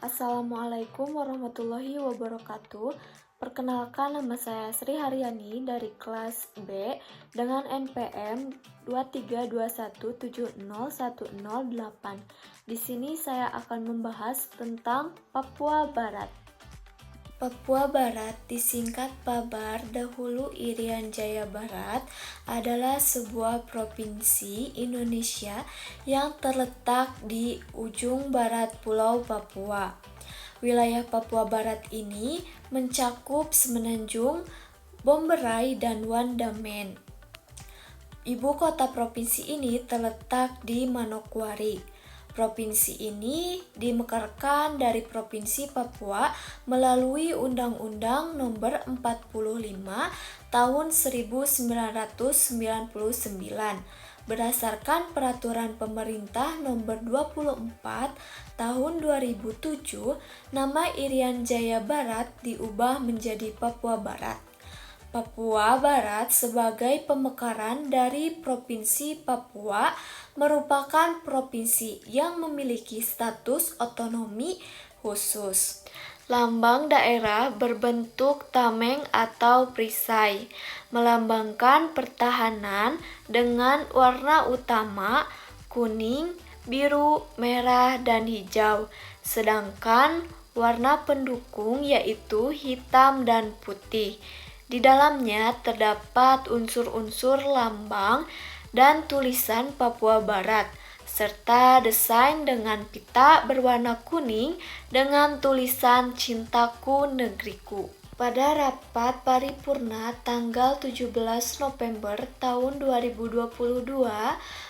Assalamualaikum warahmatullahi wabarakatuh. Perkenalkan, nama saya Sri Haryani dari kelas B dengan NPM 232170108. Di sini saya akan membahas tentang Papua Barat. Papua Barat, disingkat Pabar, dahulu Irian Jaya Barat, adalah sebuah provinsi Indonesia yang terletak di ujung barat Pulau Papua. Wilayah Papua Barat ini mencakup Semenanjung, Bomberai, dan Wandamen. Ibu kota provinsi ini terletak di Manokwari. Provinsi ini dimekarkan dari Provinsi Papua melalui Undang-Undang Nomor 45 Tahun 1999 berdasarkan Peraturan Pemerintah Nomor 24 Tahun 2007. Nama Irian Jaya Barat diubah menjadi Papua Barat. Papua Barat sebagai pemekaran dari Provinsi Papua merupakan provinsi yang memiliki status otonomi khusus. Lambang daerah berbentuk tameng atau perisai, melambangkan pertahanan dengan warna utama kuning, biru, merah, dan hijau, sedangkan warna pendukung yaitu hitam dan putih. Di dalamnya terdapat unsur-unsur lambang dan tulisan Papua Barat, serta desain dengan pita berwarna kuning dengan tulisan Cintaku Negeriku. Pada rapat paripurna tanggal 17 November tahun 2022,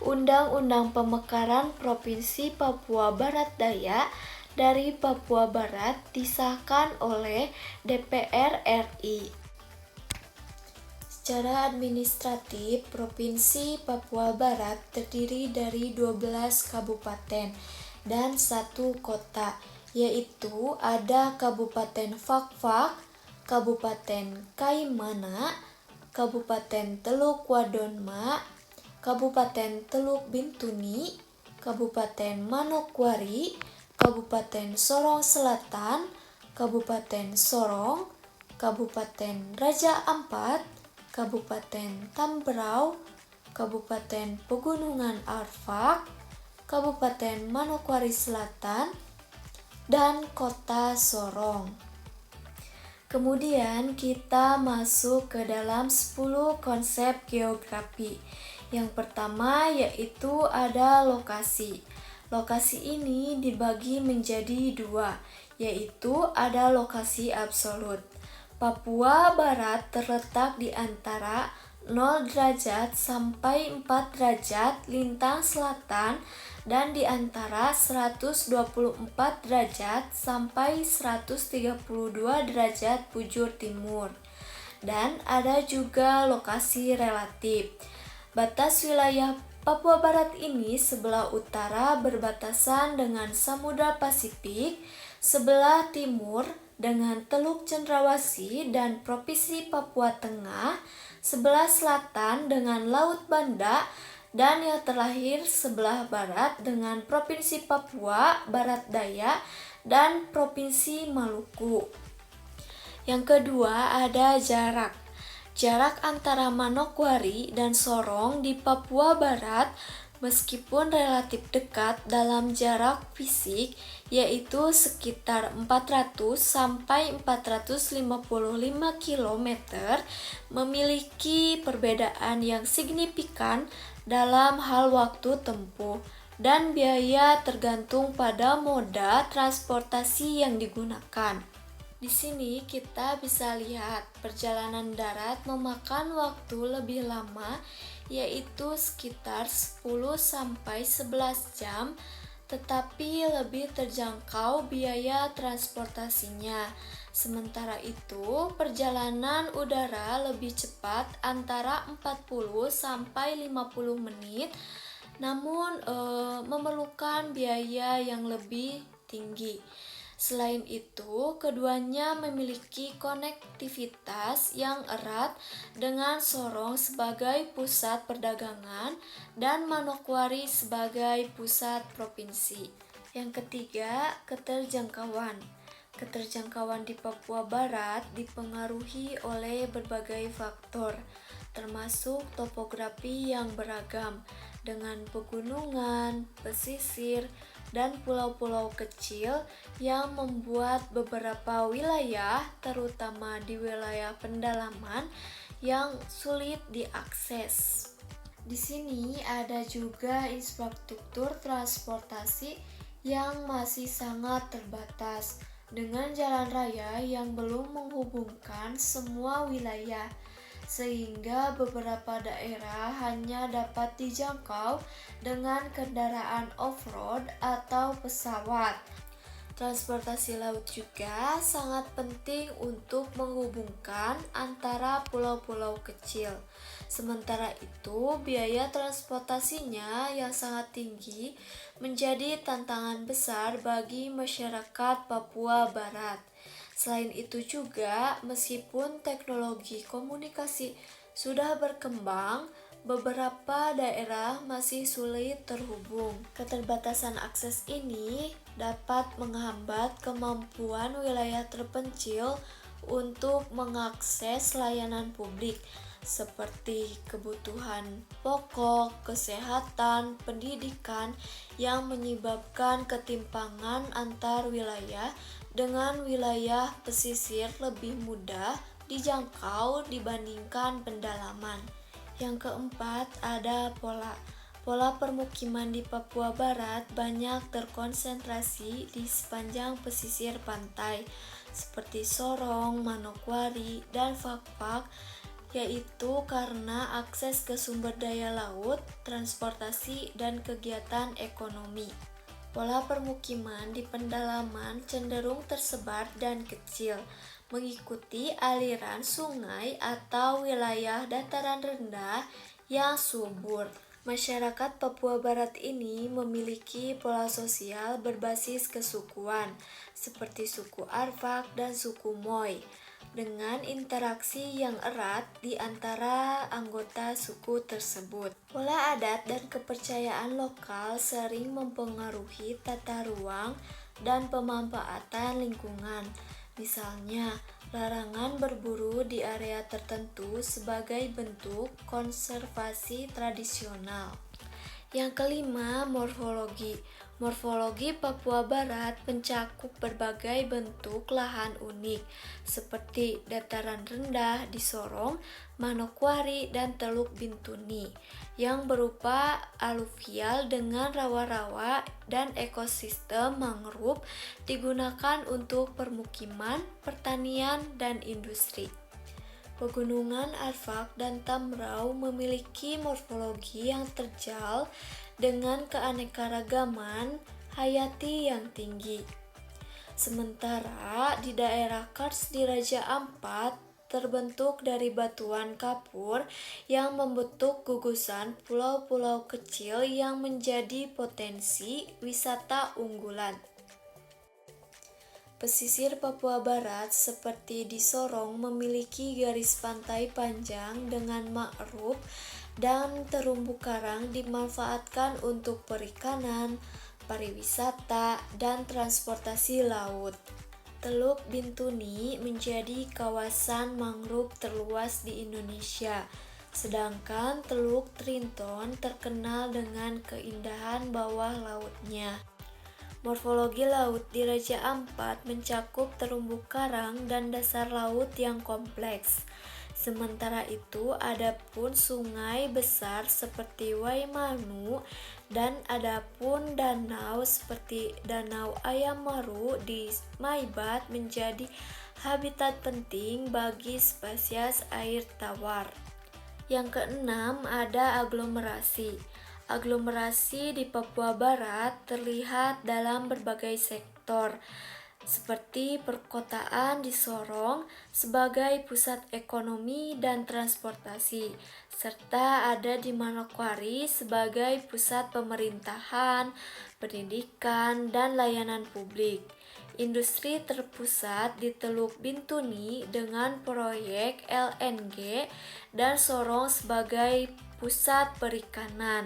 Undang-Undang Pemekaran Provinsi Papua Barat Daya dari Papua Barat disahkan oleh DPR RI. Secara administratif, Provinsi Papua Barat terdiri dari 12 kabupaten dan 1 kota, yaitu ada Kabupaten Fakfak, Kabupaten Kaimana, Kabupaten Teluk Wadonma, Kabupaten Teluk Bintuni, Kabupaten Manokwari, Kabupaten Sorong Selatan, Kabupaten Sorong, Kabupaten Raja Ampat, Kabupaten Tamberau, Kabupaten Pegunungan Arfak, Kabupaten Manokwari Selatan, dan Kota Sorong. Kemudian kita masuk ke dalam 10 konsep geografi. Yang pertama yaitu ada lokasi. Lokasi ini dibagi menjadi 2, yaitu ada lokasi absolut. Papua Barat terletak di antara 0 derajat sampai 4 derajat lintang selatan dan di antara 124 derajat sampai 132 derajat bujur timur. Dan ada juga lokasi relatif. Batas wilayah Papua Barat ini sebelah utara berbatasan dengan Samudra Pasifik, sebelah timur dengan Teluk Cendrawasih dan Provinsi Papua Tengah, sebelah selatan dengan Laut Banda, dan yang terakhir sebelah barat dengan Provinsi Papua Barat Daya dan Provinsi Maluku. Yang kedua ada jarak. Jarak antara Manokwari dan Sorong di Papua Barat meskipun relatif dekat dalam jarak fisik, yaitu sekitar 400 sampai 455 km, memiliki perbedaan yang signifikan dalam hal waktu tempuh dan biaya tergantung pada moda transportasi yang digunakan. Di sini kita bisa lihat perjalanan darat memakan waktu lebih lama, yaitu sekitar 10 sampai 11 jam, tetapi lebih terjangkau biaya transportasinya. Sementara itu, perjalanan udara lebih cepat antara 40 sampai 50 menit, namun memerlukan biaya yang lebih tinggi. Selain itu, keduanya memiliki konektivitas yang erat dengan Sorong sebagai pusat perdagangan dan Manokwari sebagai pusat provinsi. Yang ketiga, keterjangkauan. Keterjangkauan di Papua Barat dipengaruhi oleh berbagai faktor, termasuk topografi yang beragam, dengan pegunungan, pesisir, dan pulau-pulau kecil yang membuat beberapa wilayah, terutama di wilayah pendalaman, yang sulit diakses. Di sini ada juga infrastruktur transportasi yang masih sangat terbatas, dengan jalan raya yang belum menghubungkan semua wilayah, sehingga beberapa daerah hanya dapat dijangkau dengan kendaraan off-road atau pesawat. Transportasi laut juga sangat penting untuk menghubungkan antara pulau-pulau kecil. Sementara itu, biaya transportasinya yang sangat tinggi menjadi tantangan besar bagi masyarakat Papua Barat. Selain itu juga, meskipun teknologi komunikasi sudah berkembang, beberapa daerah masih sulit terhubung. Keterbatasan akses ini dapat menghambat kemampuan wilayah terpencil untuk mengakses layanan publik seperti kebutuhan pokok, kesehatan, pendidikan, yang menyebabkan ketimpangan antar wilayah dengan wilayah pesisir lebih mudah dijangkau dibandingkan pendalaman. Yang keempat, ada pola permukiman di Papua Barat banyak terkonsentrasi di sepanjang pesisir pantai seperti Sorong, Manokwari, dan Fakfak, yaitu karena akses ke sumber daya laut, transportasi, dan kegiatan ekonomi. Pola permukiman di pendalaman cenderung tersebar dan kecil, mengikuti aliran sungai atau wilayah dataran rendah yang subur. Masyarakat Papua Barat ini memiliki pola sosial berbasis kesukuan, seperti suku Arfak dan suku Moy, dengan interaksi yang erat di antara anggota suku tersebut. Pola adat dan kepercayaan lokal sering mempengaruhi tata ruang dan pemanfaatan lingkungan. Misalnya, larangan berburu di area tertentu sebagai bentuk konservasi tradisional. Yang kelima, morfologi. Morfologi Papua Barat mencakup berbagai bentuk lahan unik, seperti dataran rendah di Sorong, Manokwari, dan Teluk Bintuni, yang berupa aluvial dengan rawa-rawa dan ekosistem mangrove digunakan untuk permukiman, pertanian, dan industri. Pegunungan Arfak dan Tamrau memiliki morfologi yang terjal dengan keanekaragaman hayati yang tinggi. Sementara di daerah Kars di Raja Ampat terbentuk dari batuan kapur yang membentuk gugusan pulau-pulau kecil yang menjadi potensi wisata unggulan. Pesisir Papua Barat seperti di Sorong memiliki garis pantai panjang dengan mangrove dan terumbu karang dimanfaatkan untuk perikanan, pariwisata, dan transportasi laut. Teluk Bintuni menjadi kawasan mangrove terluas di Indonesia, sedangkan Teluk Trinton terkenal dengan keindahan bawah lautnya. Morfologi laut di Raja Ampat mencakup terumbu karang dan dasar laut yang kompleks. Sementara itu, ada pun sungai besar seperti Waimanu dan ada pun danau seperti Danau Ayam Maru di Maibat menjadi habitat penting bagi spesies air tawar. Yang keenam, ada aglomerasi. Aglomerasi di Papua Barat terlihat dalam berbagai sektor, seperti perkotaan di Sorong sebagai pusat ekonomi dan transportasi, serta ada di Manokwari sebagai pusat pemerintahan, pendidikan, dan layanan publik. Industri terpusat di Teluk Bintuni dengan proyek LNG dan Sorong sebagai pusat perikanan.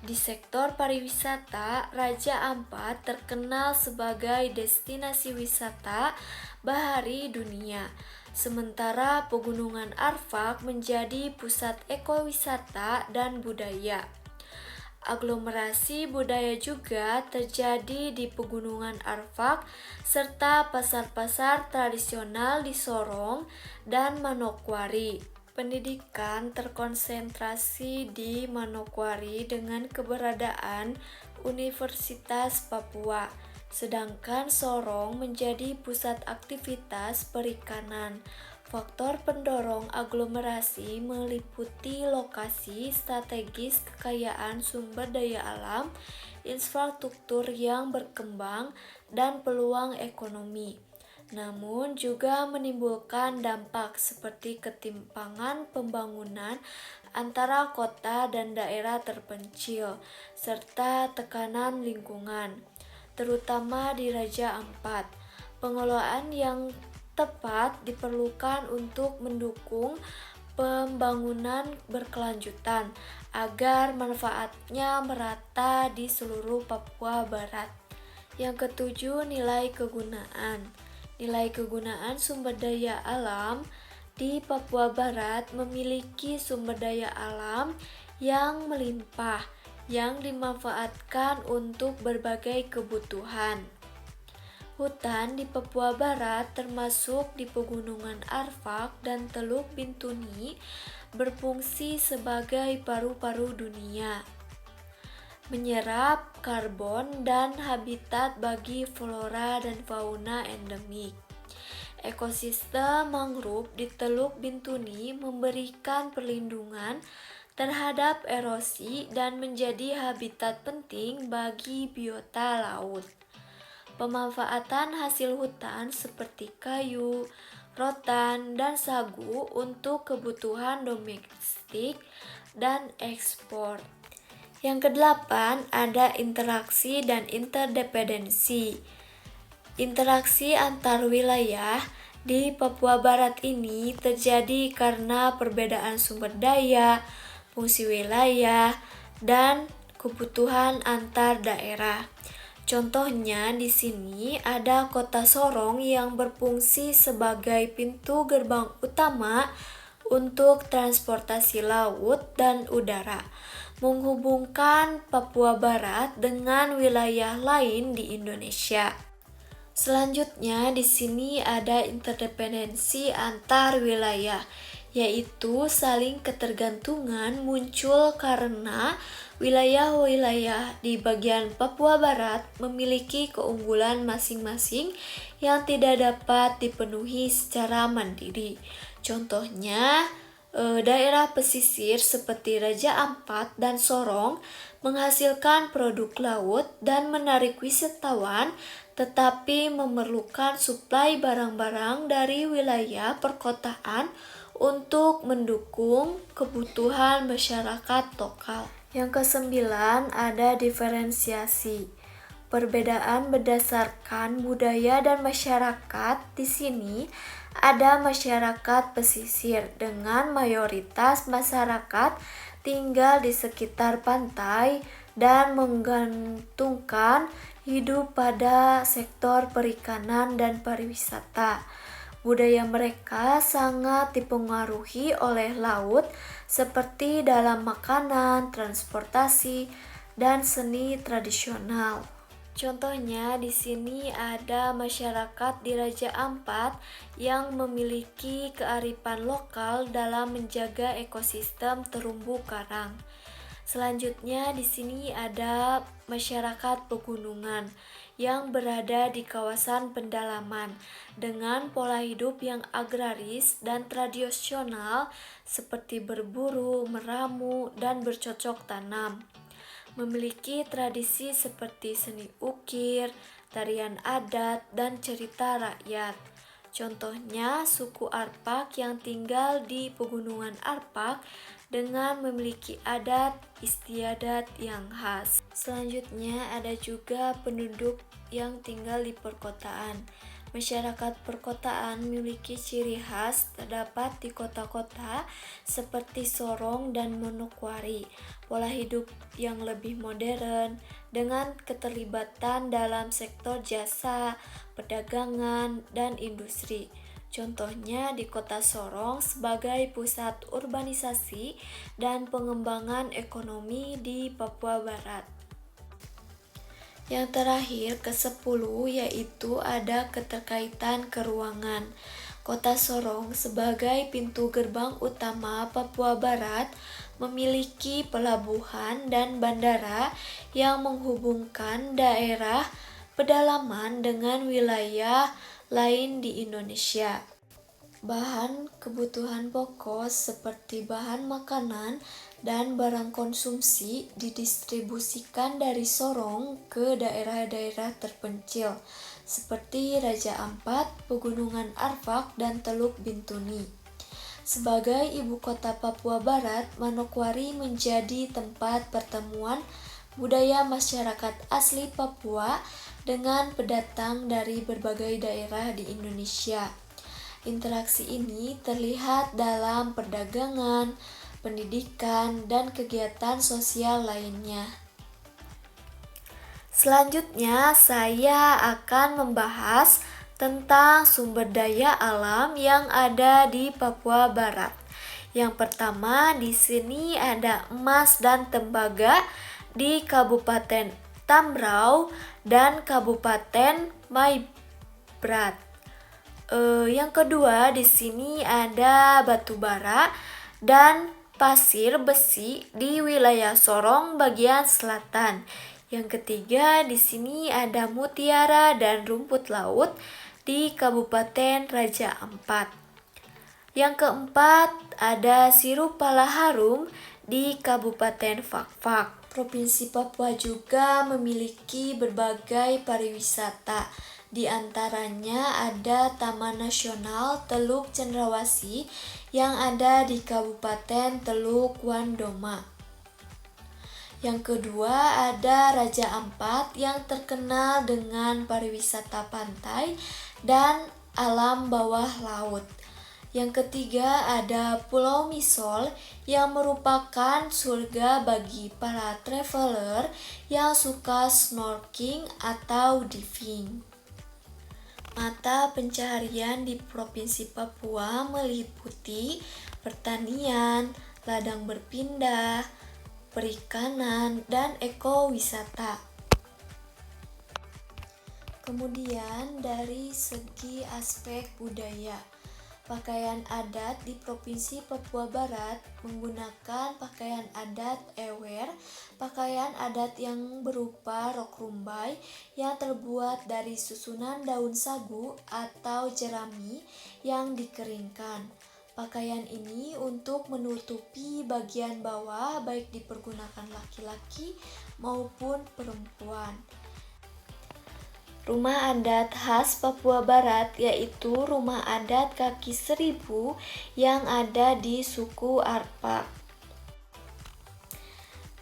Di sektor pariwisata, Raja Ampat terkenal sebagai destinasi wisata bahari dunia. Sementara Pegunungan Arfak menjadi pusat ekowisata dan budaya. Aglomerasi budaya juga terjadi di Pegunungan Arfak serta pasar-pasar tradisional di Sorong dan Manokwari. Pendidikan terkonsentrasi di Manokwari dengan keberadaan Universitas Papua, sedangkan Sorong menjadi pusat aktivitas perikanan. Faktor pendorong aglomerasi meliputi lokasi strategis, kekayaan sumber daya alam, infrastruktur yang berkembang, dan peluang ekonomi. Namun juga menimbulkan dampak seperti ketimpangan pembangunan antara kota dan daerah terpencil, serta tekanan lingkungan, terutama di Raja Ampat. Pengelolaan yang tepat diperlukan untuk mendukung pembangunan berkelanjutan agar manfaatnya merata di seluruh Papua Barat. Yang ketujuh, nilai kegunaan. Nilai kegunaan sumber daya alam di Papua Barat memiliki sumber daya alam yang melimpah yang dimanfaatkan untuk berbagai kebutuhan. Hutan di Papua Barat termasuk di Pegunungan Arfak dan Teluk Bintuni berfungsi sebagai paru-paru dunia, menyerap karbon dan habitat bagi flora dan fauna endemik. Ekosistem mangrove di Teluk Bintuni memberikan perlindungan terhadap erosi dan menjadi habitat penting bagi biota laut. Pemanfaatan hasil hutan seperti kayu, rotan, dan sagu untuk kebutuhan domestik dan ekspor. Yang kedelapan, ada interaksi dan interdependensi. Interaksi antar wilayah di Papua Barat ini terjadi karena perbedaan sumber daya, fungsi wilayah, dan kebutuhan antar daerah. Contohnya di sini ada Kota Sorong yang berfungsi sebagai pintu gerbang utama untuk transportasi laut dan udara, menghubungkan Papua Barat dengan wilayah lain di Indonesia. Selanjutnya di sini ada interdependensi antar wilayah, yaitu saling ketergantungan muncul karena wilayah-wilayah di bagian Papua Barat memiliki keunggulan masing-masing yang tidak dapat dipenuhi secara mandiri. Contohnya, daerah pesisir seperti Raja Ampat dan Sorong menghasilkan produk laut dan menarik wisatawan, tetapi memerlukan suplai barang-barang dari wilayah perkotaan untuk mendukung kebutuhan masyarakat lokal. Yang kesembilan, ada diferensiasi. Perbedaan berdasarkan budaya dan masyarakat. Di sini ada masyarakat pesisir dengan mayoritas masyarakat tinggal di sekitar pantai dan menggantungkan hidup pada sektor perikanan dan pariwisata. Budaya mereka sangat dipengaruhi oleh laut seperti dalam makanan, transportasi, dan seni tradisional. Contohnya di sini ada masyarakat di Raja Ampat yang memiliki kearifan lokal dalam menjaga ekosistem terumbu karang. Selanjutnya di sini ada masyarakat pegunungan yang berada di kawasan pendalaman dengan pola hidup yang agraris dan tradisional seperti berburu, meramu, dan bercocok tanam. Memiliki tradisi seperti seni ukir, tarian adat, dan cerita rakyat. Contohnya suku Arpak yang tinggal di Pegunungan Arpak dengan memiliki adat istiadat yang khas. Selanjutnya ada juga penduduk yang tinggal di perkotaan. Masyarakat perkotaan memiliki ciri khas terdapat di kota-kota seperti Sorong dan Manokwari. Pola hidup yang lebih modern dengan keterlibatan dalam sektor jasa, perdagangan, dan industri. Contohnya di kota Sorong sebagai pusat urbanisasi dan pengembangan ekonomi di Papua Barat. Yang terakhir ke-10 yaitu ada keterkaitan keuangan. Kota Sorong sebagai pintu gerbang utama Papua Barat memiliki pelabuhan dan bandara yang menghubungkan daerah pedalaman dengan wilayah lain di Indonesia. Bahan kebutuhan pokok seperti bahan makanan dan barang konsumsi didistribusikan dari Sorong ke daerah-daerah terpencil seperti Raja Ampat, Pegunungan Arfak, dan Teluk Bintuni. Sebagai ibu kota Papua Barat, Manokwari menjadi tempat pertemuan budaya masyarakat asli Papua dengan pendatang dari berbagai daerah di Indonesia. Interaksi ini terlihat dalam perdagangan, pendidikan, dan kegiatan sosial lainnya. Selanjutnya, saya akan membahas tentang sumber daya alam yang ada di Papua Barat. Yang pertama, di sini ada emas dan tembaga di Kabupaten Tambrau dan Kabupaten Maibrat. Yang kedua, di sini ada batu bara dan pasir besi di wilayah Sorong bagian selatan. Yang ketiga, di sini ada mutiara dan rumput laut di Kabupaten Raja Ampat. Yang keempat, ada sirup pala harum di Kabupaten Fakfak. Provinsi Papua juga memiliki berbagai pariwisata. Di antaranya ada Taman Nasional Teluk Cendrawasih yang ada di Kabupaten Teluk Wandoma. Yang kedua ada Raja Ampat yang terkenal dengan pariwisata pantai dan alam bawah laut. Yang ketiga ada Pulau Misol yang merupakan surga bagi para traveler yang suka snorkeling atau diving. Mata pencaharian di Provinsi Papua meliputi pertanian, ladang berpindah, perikanan, dan ekowisata. Kemudian dari segi aspek budaya, pakaian adat di Provinsi Papua Barat menggunakan pakaian adat ewer, pakaian adat yang berupa rok rumbai yang terbuat dari susunan daun sagu atau jerami yang dikeringkan. Pakaian ini untuk menutupi bagian bawah baik dipergunakan laki-laki maupun perempuan. Rumah adat khas Papua Barat yaitu rumah adat kaki seribu yang ada di suku Arpak.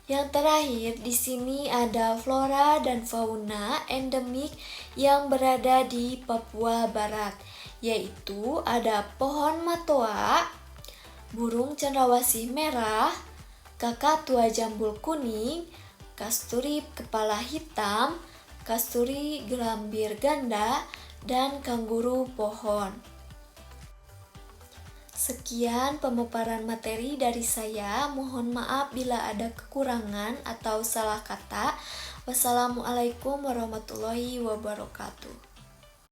Yang terakhir di sini ada flora dan fauna endemik yang berada di Papua Barat, yaitu ada pohon matoa, burung cendrawasih merah, kakatua jambul kuning, kasturi kepala hitam, kasturi gelambir ganda, dan kanguru pohon. Sekian pemaparan materi dari saya. Mohon maaf bila ada kekurangan atau salah kata. Wassalamualaikum warahmatullahi wabarakatuh.